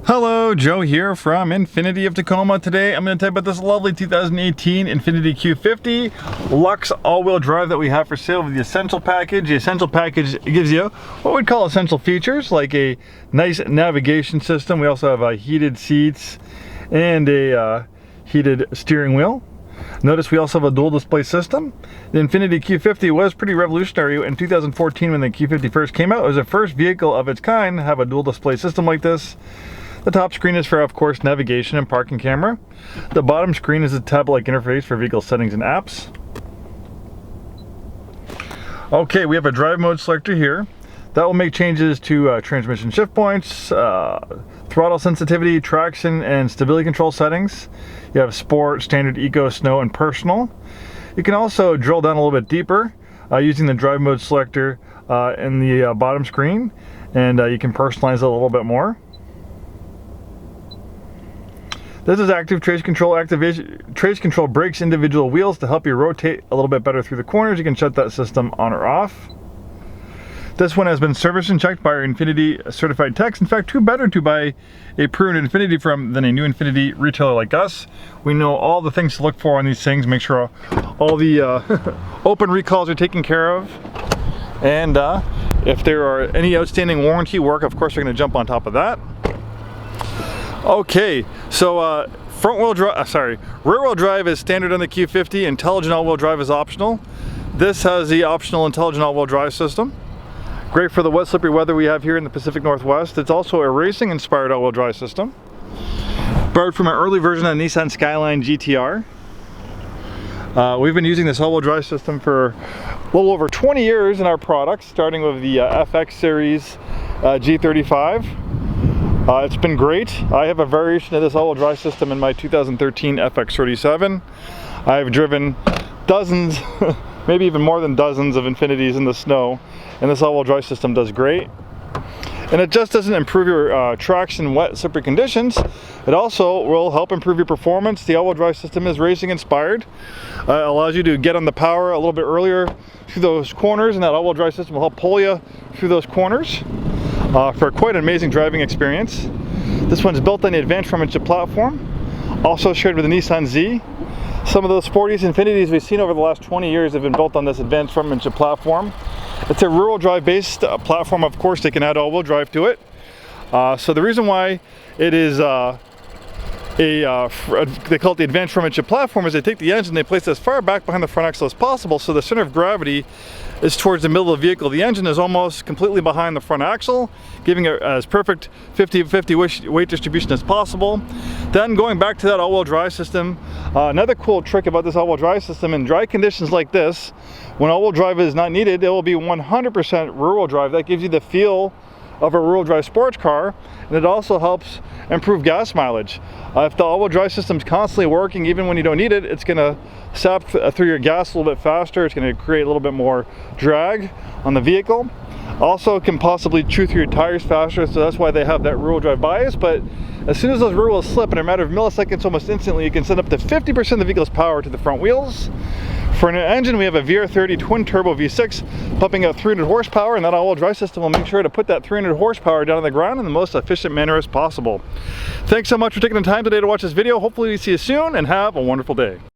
Hello, Joe here from Infiniti of Tacoma. Today I'm going to tell you about this lovely 2018 Infiniti Q50 LUXE all-wheel drive that we have for sale with the Essential Package. The Essential Package gives you what we'd call essential features like a nice navigation system. We also have heated seats and a heated steering wheel. Notice we also have a dual display system. The Infiniti Q50 was pretty revolutionary in 2014 when the Q50 first came out. It was the first vehicle of its kind to have a dual display system like this. The top screen is for, of course, navigation and parking camera. The bottom screen is a tablet-like interface for vehicle settings and apps. Okay, we have a drive mode selector here. That will make changes to transmission shift points, throttle sensitivity, traction, and stability control settings. You have sport, standard, eco, snow, and personal. You can also drill down a little bit deeper using the drive mode selector in the bottom screen, and you can personalize it a little bit more. This is active trace control. Trace control brakes individual wheels to help you rotate a little bit better through the corners. You can shut that system on or off. This one has been serviced and checked by our Infiniti certified techs. In fact, who better to buy a pre-owned Infiniti from than a new Infiniti retailer like us? We know all the things to look for on these things. Make sure all the open recalls are taken care of. And if there are any outstanding warranty work, of course, we're going to jump on top of that. Okay, so rear wheel drive is standard on the Q50. Intelligent all-wheel drive is optional. This has the optional intelligent all-wheel drive system. Great for the wet, slippery weather we have here in the Pacific Northwest. It's also a racing-inspired all-wheel drive system. Borrowed from an early version of Nissan Skyline GTR. We've been using this all-wheel drive system for a little over 20 years in our products, starting with the FX series G35. It's been great. I have a variation of this all-wheel drive system in my 2013 FX37. I've driven dozens, maybe even more than dozens of Infinitis in the snow, and this all-wheel drive system does great. And it just doesn't improve your traction in wet, slippery conditions. It also will help improve your performance. The all-wheel drive system is racing inspired. Allows you to get on the power a little bit earlier through those corners, and that all-wheel drive system will help pull you through those corners. For quite an amazing driving experience. This one's built on the advanced front-engine platform, also shared with the Nissan Z. Some of those sporties Infinitis we've seen over the last 20 years have been built on this advanced front-engine platform. It's a rear-wheel drive based platform, of course. They can add all-wheel drive to it. So the reason why it is they call it the advanced front-engine platform is they take the engine, they place it as far back behind the front axle as possible, so the center of gravity is towards the middle of the vehicle. The engine is almost completely behind the front axle, giving it as perfect 50-50 weight distribution as possible. Then going back to that all-wheel drive system, another cool trick about this all-wheel drive system, in dry conditions like this, when all-wheel drive is not needed, it will be 100% rear-wheel drive. That gives you the feel of a rear-wheel drive sports car, and it also helps improve gas mileage. If the all-wheel drive system is constantly working, even when you don't need it, it's going to sap through your gas a little bit faster. It's going to create a little bit more drag on the vehicle. Also can possibly chew through your tires faster, so that's why they have that rear-wheel drive bias. But as soon as those rear wheels slip, in a matter of milliseconds, almost instantly, you can send up to 50% of the vehicle's power to the front wheels. For an engine, we have a VR30 twin-turbo V6 pumping out 300 horsepower, and that all-wheel drive system will make sure to put that 300 horsepower down on the ground in the most efficient manner as possible. Thanks so much for taking the time today to watch this video. Hopefully we see you soon, and have a wonderful day.